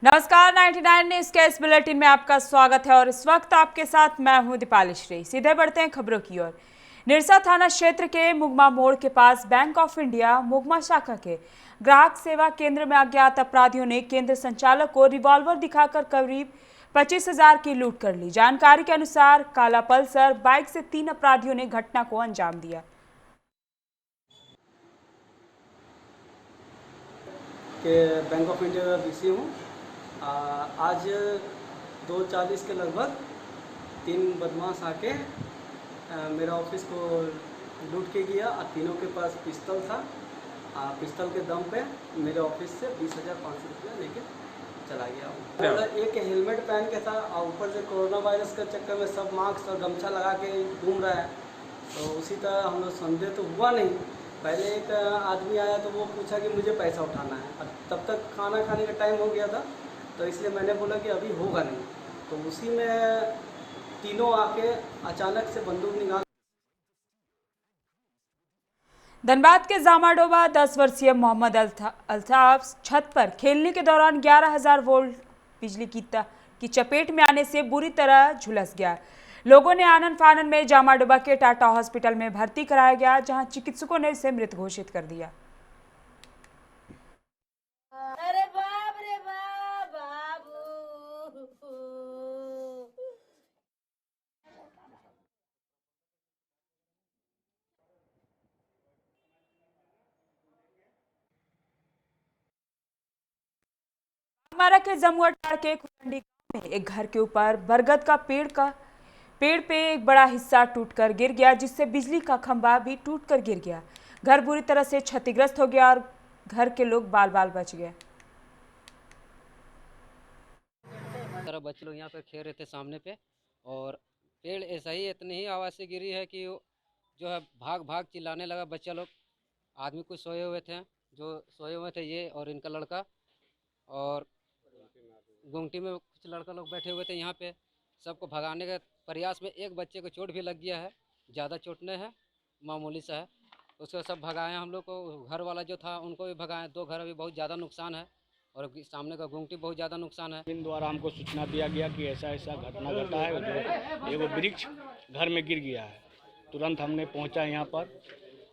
नमस्कार, 99 न्यूज के इस बुलेटिन में आपका स्वागत है और इस वक्त आपके साथ मैं हूं दीपाली श्री। सीधे बढ़ते हैं खबरों की ओर। निरसा थाना क्षेत्र के मुगमा मोड़ के पास बैंक ऑफ इंडिया मुगमा शाखा के ग्राहक सेवा केंद्र में अज्ञात अपराधियों ने केंद्र संचालक को रिवॉल्वर दिखाकर करीब 25,000 की लूट कर ली। जानकारी के अनुसार काला पल्सर बाइक से 3 अपराधियों ने घटना को अंजाम दिया। बैंक ऑफ इंडिया का बीसी हूँ। आज 2:40 के लगभग 3 बदमाश आके मेरा ऑफिस को लूट के गया और तीनों के पास पिस्तौल था। पिस्तौल के दम पे मेरे ऑफिस से 20,500 रुपया लेके चला गया। और एक हेलमेट पहन के था और ऊपर से कोरोना वायरस के चक्कर में सब मास्क और गमछा लगा के घूम रहा है, तो उसी तरह हम लोग संदेह तो हुआ नहीं। पहले एक आदमी आया तो वो पूछा कि मुझे पैसा उठाना है, और तब तक खाना खाने का टाइम हो गया था, तो इसलिए मैंने बोला कि अभी होगा नहीं। तो उसी में तीनों आके अचानक से बंदूक निकाल। धनबाद के जामाडोबा 10 वर्षीय मोहम्मद अल्ताफ छत पर खेलने के दौरान 11,000 वोल्ट बिजली की चपेट में आने से बुरी तरह झुलस गया। लोगों ने आनन फानन में जामाडोबा के टाटा हॉस्पिटल में भर्ती कराया गया, जहां चिकित्सकों ने इसे मृत घोषित कर दिया। अरे बाप रे बाप बाबू। हमारा के जमुआटाड़ के खुरंडी गांव में एक घर के ऊपर बरगद का पेड़ पे एक बड़ा हिस्सा टूटकर गिर गया, जिससे बिजली का खंभा भी टूटकर गिर गया। घर बुरी तरह से क्षतिग्रस्त हो गया और घर के लोग बाल बाल बच गए। तरह बच्चे लोग यहाँ पे खेल रहे थे सामने पे, और पेड़ ऐसा ही इतनी ही आवाज़ से गिरी है कि जो है भाग भाग चिल्लाने लगा बच्चा लोग। आदमी कुछ सोए हुए थे, ये और इनका लड़का, और गुमटी में कुछ लड़का लोग बैठे हुए थे यहाँ पे। सबको भगाने के प्रयास में एक बच्चे को चोट भी लग गया है, ज़्यादा चोट नहीं है, मामूली सा है। उसको सब भगाए, हम लोग को घर वाला जो था उनको भी भगाए। 2 घर अभी बहुत ज़्यादा नुकसान है और सामने का गुमटी बहुत ज़्यादा नुकसान है। इन द्वारा हमको सूचना दिया गया कि ऐसा ऐसा घटना घटा है, जो एगो वृक्ष घर में गिर गया है। तुरंत हमने पहुंचा यहाँ पर,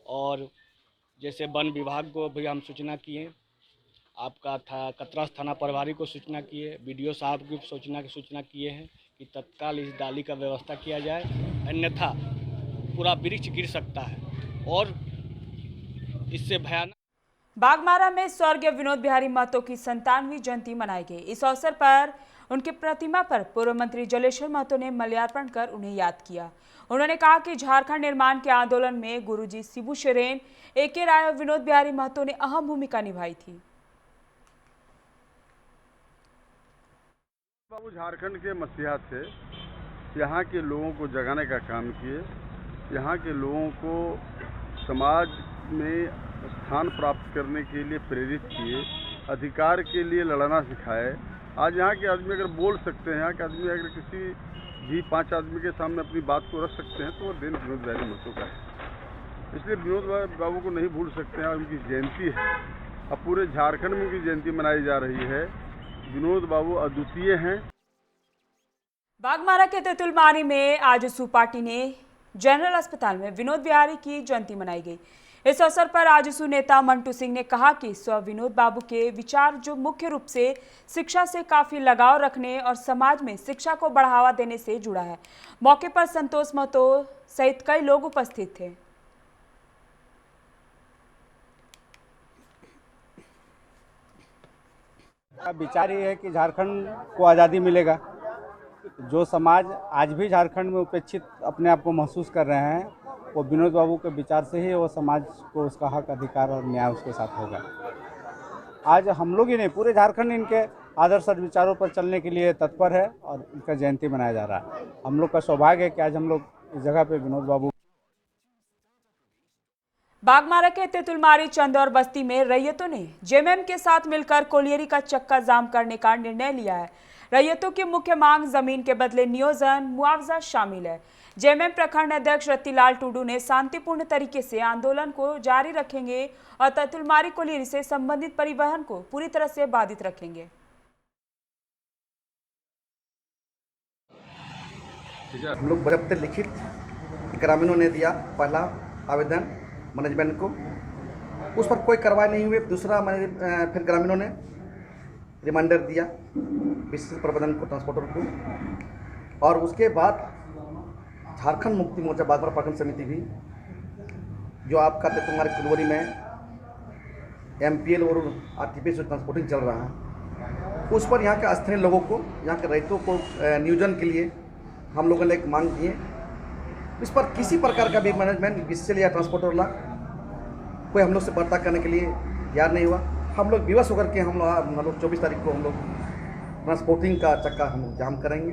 और जैसे वन विभाग को भी हम सूचना किए, आपका कतरास थाना प्रभारी को सूचना किए, बीडीओ साहब की सूचना किए हैं कि तत्काल इस डाली का व्यवस्था किया जाए, अन्यथा पूरा वृक्ष गिर सकता है और इससे भयानक। बागमारा में स्वर्गीय विनोद बिहारी महतो की 97वीं जयंती मनाई गई। इस अवसर पर उनकी प्रतिमा पर पूर्व मंत्री जलेश्वर महतो ने माल्यार्पण कर उन्हें याद किया। उन्होंने कहा कि झारखंड निर्माण के आंदोलन में गुरुजी शिबू सोरेन, AK राय और विनोद बिहारी महतो ने अहम भूमिका निभाई थी। बाबू झारखंड के मसीहा थे, यहाँ के लोगों को जगाने का काम किए, यहाँ के लोगों को समाज में स्थान प्राप्त करने के लिए प्रेरित किए, अधिकार के लिए लड़ना सिखाए। आज यहाँ के आदमी अगर बोल सकते हैं, यहाँ के आदमी अगर किसी भी 5 आदमी के सामने अपनी बात को रख सकते हैं, तो वो दिन विनोद बिहारी महतो का है। इसलिए विनोद बाबू को नहीं भूल सकते हैं। उनकी जयंती है, अब पूरे झारखंड में उनकी जयंती मनाई जा रही है। विनोद बाबू अद्वितीय हैं। बागमारा के तेतुलमारी में आजसू पार्टी ने जनरल अस्पताल में विनोद बिहारी की जयंती मनाई गई। इस अवसर पर आजसू नेता मंटू सिंह ने कहा कि विनोद बाबू के विचार जो मुख्य रूप से शिक्षा से काफी लगाव रखने और समाज में शिक्षा को बढ़ावा देने से जुड़ा है। मौके पर संतोष महतो सहित कई लोग उपस्थित थे। विचार ये है कि झारखंड को आज़ादी मिलेगा। जो समाज आज भी झारखंड में उपेक्षित अपने आप को महसूस कर रहे हैं, वो विनोद बाबू के विचार से ही वो समाज को उसका हक, अधिकार और न्याय उसके साथ होगा। आज हम लोग ही नहीं, पूरे झारखंड इनके आदर्श और विचारों पर चलने के लिए तत्पर है और इनका जयंती मनाया जा रहा है। हम लोग का सौभाग्य है कि आज हम लोग इस जगह पे विनोद बाबू। बागमारा के तेतुलमारी, चंदौर बस्ती में रैयतों ने जेएमएम के साथ मिलकर कोलियरी का चक्का जाम करने का निर्णय लिया है। रैयतों की मुख्य मांग जमीन के बदले नियोजन, मुआवजा शामिल है। जेएमएम प्रखंड अध्यक्ष रतिलाल टुडू ने शांतिपूर्ण तरीके से आंदोलन को जारी रखेंगे और तेतुलमारी कोलियरी से संबंधित परिवहन को पूरी तरह से बाधित रखेंगे। ठीक है। हम लोग बजट लिखित ग्रामीणों ने दिया पहला आवेदन मैनेजमेंट को, उस पर कोई कार्रवाई नहीं हुई। दूसरा फिर ग्रामीणों ने रिमाइंडर दिया विशिष्ट प्रबंधन को, ट्रांसपोर्टर को, और उसके बाद झारखंड मुक्ति मोर्चा बागबारा प्रखंड समिति भी, जो आपका तेतुमार किलोरी में MPL और RTPS ट्रांसपोर्टिंग चल रहा है, उस पर यहाँ के स्थानीय लोगों को, यहाँ के रैयतों को नियोजन के लिए हम लोगों ने एक मांग की है। इस पर किसी प्रकार का भी मैनेजमेंट विशेष या ट्रांसपोर्टर वाला कोई हम लोग से वार्ता करने के लिए तैयार नहीं हुआ। हम लोग विवश होकर के हम लोग 24 तारीख को हम लोग ट्रांसपोर्टिंग का चक्का हम लोग जाम करेंगे।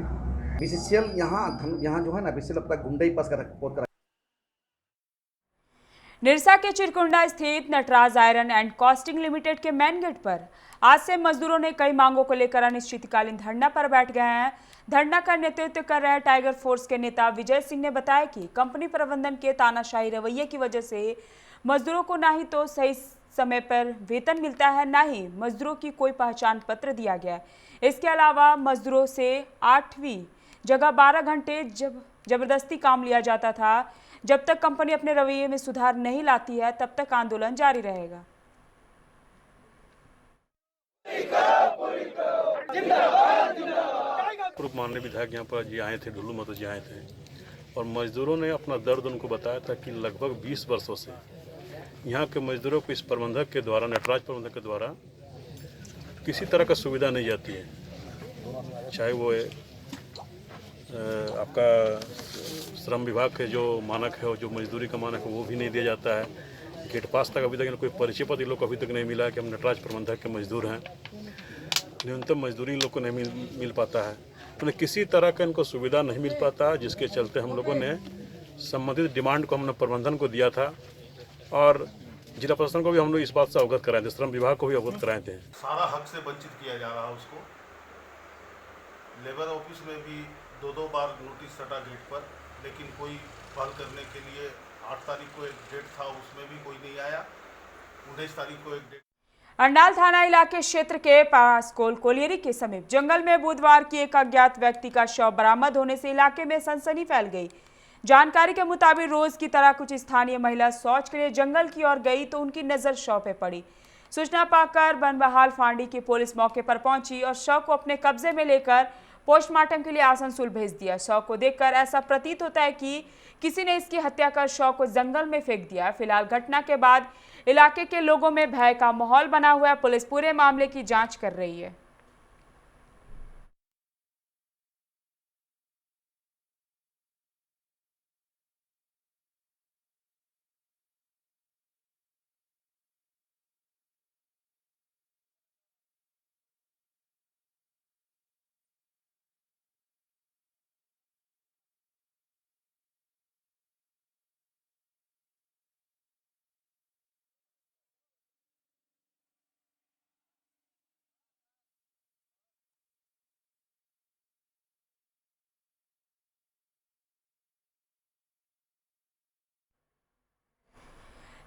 BCCL यहाँ जो है ना, BCCL अपना गुंडई पास कर निरसा के चिरकुंडा स्थित Nataraj iron and casting limited के मेन गेट पर आज से मजदूरों ने कई मांगों को लेकर अनिश्चितकालीन धरना पर बैठ गए हैं। धरना का नेतृत्व कर रहे टाइगर फोर्स के नेता विजय सिंह ने बताया कि कंपनी प्रबंधन के तानाशाही रवैये की वजह से मजदूरों को ना ही तो सही समय पर वेतन मिलता है, ना ही मजदूरों की कोई पहचान पत्र दिया गया है। इसके अलावा मजदूरों से 8वीं जगह 12 घंटे जबरदस्ती काम लिया जाता था। जब तक कंपनी अपने रवैये में सुधार नहीं लाती है, तब तक आंदोलन जारी रहेगा। पूर्व माननीय विधायक यहाँ पर जी आए थे, ढुल्लू महतो जी आए थे, और मजदूरों ने अपना दर्द उनको बताया था कि लगभग 20 वर्षों से यहाँ के मजदूरों को इस प्रबंधक के द्वारा, नटराज प्रबंधक के द्वारा किसी तरह का सुविधा नहीं जाती है। चाहे वो आपका श्रम विभाग के जो मानक है, जो मजदूरी का मानक है, वो भी नहीं दिया जाता है। गेट पास तक अभी तक कोई परिचय पत्र इन लोग को अभी तक नहीं मिला है कि हम नटराज प्रबंधक के मजदूर हैं। न्यूनतम मजदूरी इन लोग को नहीं मिल पाता है, तो किसी तरह का इनको सुविधा नहीं मिल पाता, जिसके चलते हम लोगों ने संबंधित डिमांड को हमने प्रबंधन को दिया था और जिला प्रशासन को भी हम लोग इस बात से अवगत कराए थे, श्रम विभाग को भी अवगत कराए थे। सारा हक से वंचित किया जा रहा है उसको। लेबर ऑफिस में भी 2-2 बार नोटिस सटा गेट पर, लेकिन कोई हल करने के लिए 8 तारीख को एक डेट था, उसमें भी कोई नहीं आया। 19 तारीख को एक डेट। अंडाल थाना इलाके क्षेत्र के पास कोलियरी के समीप जंगल में बुधवार की एक अज्ञात व्यक्ति का शव बरामद होने से इलाके में सनसनी फैल गई। जानकारी के मुताबिक रोज की तरह कुछ स्थानीय महिला शौच के लिए जंगल की ओर गई तो उनकी नजर शव पे पड़ी। सूचना पाकर बनबहाल फांडी की पुलिस मौके पर पहुंची और शव को अपने कब्जे में लेकर पोस्टमार्टम के लिए आसनसोल भेज दिया। शव को देखकर ऐसा प्रतीत होता है कि किसी ने इसकी हत्या कर शव को जंगल में फेंक दिया। फिलहाल घटना के बाद इलाके के लोगों में भय का माहौल बना हुआ है। पुलिस पूरे मामले की जांच कर रही है।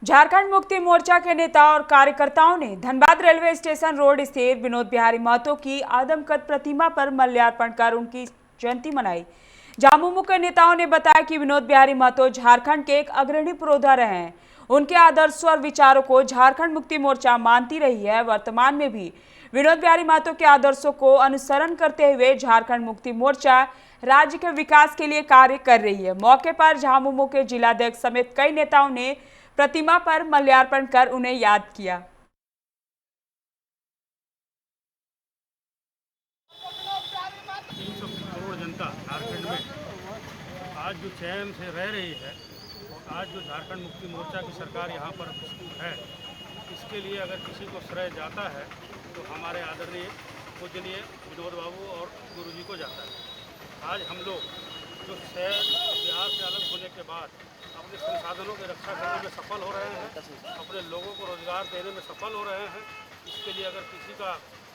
झारखंड मुक्ति मोर्चा के नेता और कार्यकर्ताओं ने धनबाद रेलवे स्टेशन रोड स्थित विनोद बिहारी महतो की आदमकद प्रतिमा पर माल्यार्पण कर उनकी जयंती मनाई। झामुमो के नेताओं ने बताया कि विनोद बिहारी महतो झारखंड के एक अग्रणी पुरोधा रहे हैं। उनके आदर्शों और विचारों को झारखंड मुक्ति मोर्चा मानती रही है। वर्तमान में भी विनोद बिहारी महतो के आदर्शों को अनुसरण करते हुए झारखंड मुक्ति मोर्चा राज्य के विकास के लिए कार्य कर रही है। मौके पर झामुमो के जिलाध्यक्ष समेत कई नेताओं ने प्रतिमा पर माल्यार्पण कर उन्हें याद किया। 300 करोड़ जनता झारखंड में आज जो चैन से रह रही है, आज जो झारखंड मुक्ति मोर्चा की सरकार यहाँ पर है, इसके लिए अगर किसी को श्रेय जाता है तो हमारे आदरणीय पूजनीय विनोद बाबू और गुरुजी को जाता है। आज हम लोग जो शहर बिहार से अलग होने के बाद अपने संसाधनों की रक्षा करने में सफल हो रहे हैं, अपने लोगों को रोजगार देने में सफल हो रहे हैं। इसके लिए अगर किसी का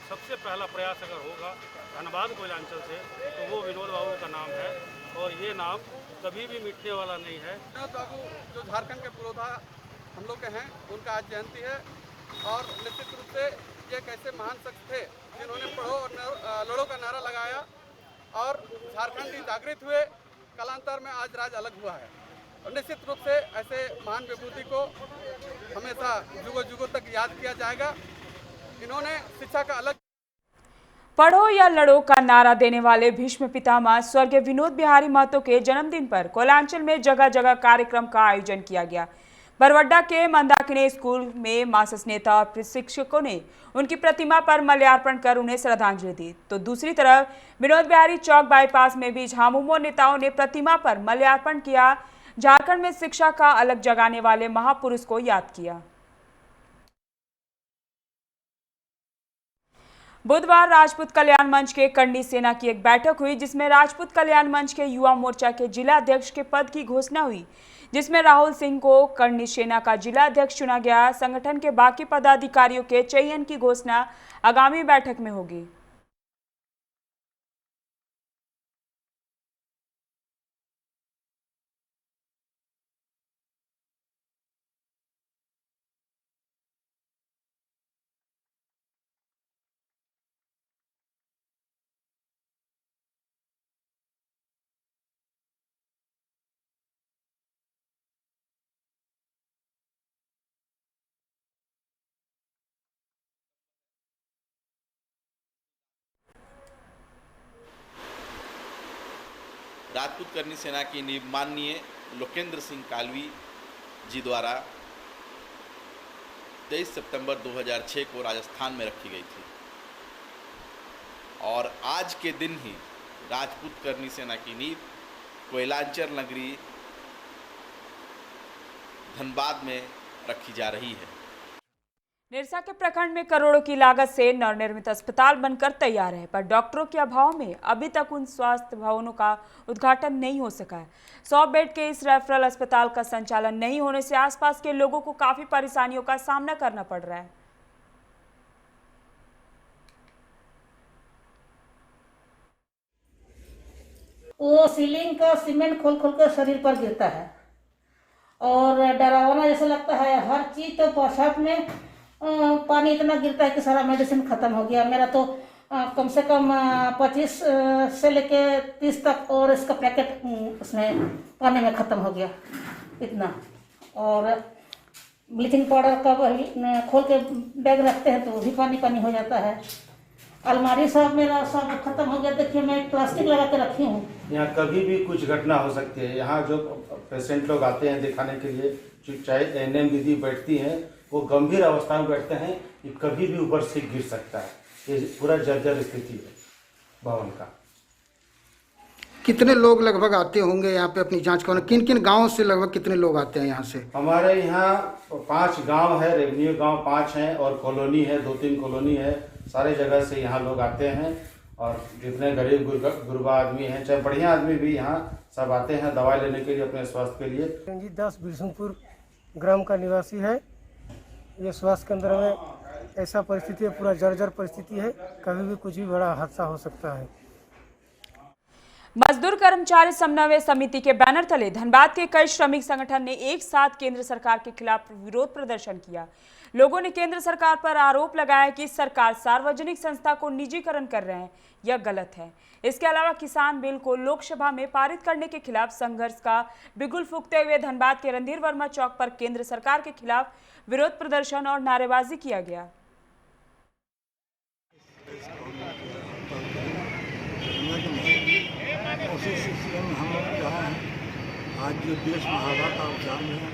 सबसे पहला प्रयास अगर होगा धनबाद कोयलांचल से, तो वो विनोद बाबू का नाम है और ये नाम कभी भी मिटने वाला नहीं है। विनोद बाबू जो झारखंड के पुरोधा हम लोग के हैं, उनका आज जयंती है और निश्चित रूप से ये एक ऐसे महान शख्स थे जिन्होंने पढ़ो और लड़ो का नारा लगाया और झारखंडी जागृत हुए कालांतर में आज राज्य अलग हुआ है। और निश्चित रूप से ऐसे महान विभूति को हमेशा जुगों जुगों तक याद किया जाएगा। इन्होंने शिक्षा का अलग पढ़ो या लड़ो का नारा देने वाले भीष्म पितामह स्वर्गीय विनोद बिहारी महतो के जन्मदिन पर कोयलांचल में जगह जगह कार्यक्रम का आयोजन किया गया। बरवड्डा के मंदाकिनी स्कूल में मासस नेता और प्रशिक्षकों ने उनकी प्रतिमा पर माल्यार्पण कर उन्हें श्रद्धांजलि दी, तो दूसरी तरफ विनोद बिहारी चौक बाईपास में भी झामुमो नेताओं ने प्रतिमा पर माल्यार्पण किया। झारखंड में शिक्षा का अलग जगाने वाले महापुरुष को याद किया। बुधवार राजपूत कल्याण मंच के करनी सेना की एक बैठक हुई, जिसमें राजपूत कल्याण मंच के युवा मोर्चा के जिला अध्यक्ष के पद की घोषणा हुई, जिसमें राहुल सिंह को करनी सेना का जिला अध्यक्ष चुना गया। संगठन के बाकी पदाधिकारियों के चयन की घोषणा आगामी बैठक में होगी। राजपूत करनी सेना की नींव माननीय लोकेंद्र सिंह कालवी जी द्वारा 23 सितंबर 2006 को राजस्थान में रखी गई थी और आज के दिन ही राजपूत करनी सेना की नींव कोयलांचल नगरी धनबाद में रखी जा रही है। निरसा के प्रखंड में करोड़ों की लागत से नवनिर्मित अस्पताल बनकर तैयार है, पर डॉक्टरों के अभाव में अभी तक उन स्वास्थ्य भवनों का उद्घाटन नहीं हो सका है। 100 बेड के इस रेफरल अस्पताल का संचालन नहीं होने से आसपास के लोगों को काफी परेशानियों का सामना करना पड़ रहा है। वो सीलिंग का सीमेंट खोल खोल कर शरीर पर गिरता है और डरावना जैसा लगता है। हर चीज तो पेशाब में पानी इतना गिरता है कि सारा मेडिसिन खत्म हो गया। मेरा तो कम से कम 25 से लेके 30 तक और इसका पैकेट उसमें पानी में ख़त्म हो गया इतना। और ब्लीचिंग पाउडर का खोल के बैग रखते हैं तो वो भी पानी पानी हो जाता है। अलमारी सब मेरा सब खत्म हो गया। देखिए मैं प्लास्टिक लगा के रखी हूँ। यहाँ कभी भी कुछ घटना हो सकती है। यहाँ जो पेशेंट लोग आते हैं दिखाने के लिए, चाहे एएनएम दीदी बैठती हैं, वो गंभीर अवस्था में बैठते हैं कि कभी भी ऊपर से गिर सकता है। ये पूरा जर्जर स्थिति है भवन का। कितने लोग लगभग आते होंगे यहाँ पे अपनी जांच कराने? किन किन गाँव से लगभग कितने लोग आते हैं यहाँ से? हमारे यहाँ 5 गांव है, रेवेन्यू गांव 5 हैं और कॉलोनी है, 2-3 कॉलोनी है। सारे जगह से यहाँ लोग आते हैं और जितने गरीब गुरबा आदमी हैं, चाहे बढ़िया आदमी भी यहाँ सब आते हैं दवाई लेने के लिए, अपने स्वास्थ्य के लिए। 10 बिरसुमपुर ग्राम का निवासी है। ये स्वास्थ्य केंद्र में ऐसा परिस्थिति है, पूरा जर्जर परिस्थिति है, कभी भी कुछ भी बड़ा हादसा हो सकता है। मजदूर कर्मचारी समन्वय समिति के बैनर तले धनबाद के कई श्रमिक संगठन ने एक साथ केंद्र सरकार के खिलाफ विरोध प्रदर्शन किया। लोगों ने केंद्र सरकार पर आरोप लगाया कि सरकार सार्वजनिक संस्था को निजीकरण कर रहे हैं, यह गलत है। इसके अलावा किसान बिल को लोकसभा में पारित करने के खिलाफ संघर्ष का बिगुल फूंकते हुए धनबाद के रणधीर वर्मा चौक पर केंद्र सरकार के खिलाफ विरोध प्रदर्शन और नारेबाजी किया गया। आज जो देश में हवा का अवसान है,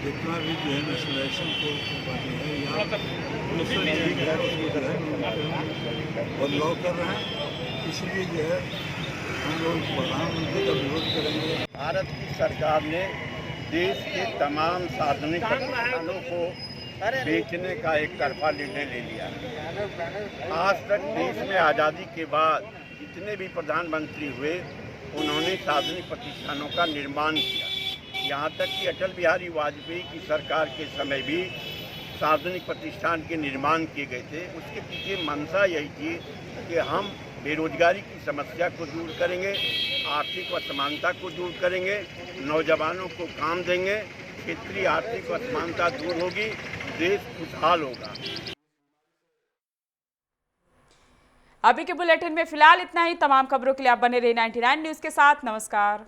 जितना भी जो है नेशनलाइजेशन को बने हैं या दूसरे चीज है उसको जो है बदलाव कर रहे हैं। इसलिए जो है हम लोग प्रधानमंत्री का विरोध करेंगे। भारत की सरकार ने देश के तमाम सार्वजनिक प्रतिष्ठानों को बेचने का एक तरफा निर्णय ले लिया है। आज तक देश में आज़ादी के बाद जितने भी प्रधानमंत्री हुए उन्होंने सार्वजनिक प्रतिष्ठानों का निर्माण किया। यहाँ तक कि अटल बिहारी वाजपेयी की सरकार के समय भी सार्वजनिक प्रतिष्ठान के निर्माण किए गए थे। उसके पीछे मंशा यही थी कि हम बेरोजगारी की समस्या को दूर करेंगे, आर्थिक असमानता को दूर करेंगे, नौजवानों को काम देंगे, क्षेत्रीय आर्थिक असमानता दूर होगी, देश खुशहाल होगा। अभी के बुलेटिन में फिलहाल इतना ही। तमाम खबरों के लिए आप बने रहिए 99 न्यूज़ के साथ। नमस्कार।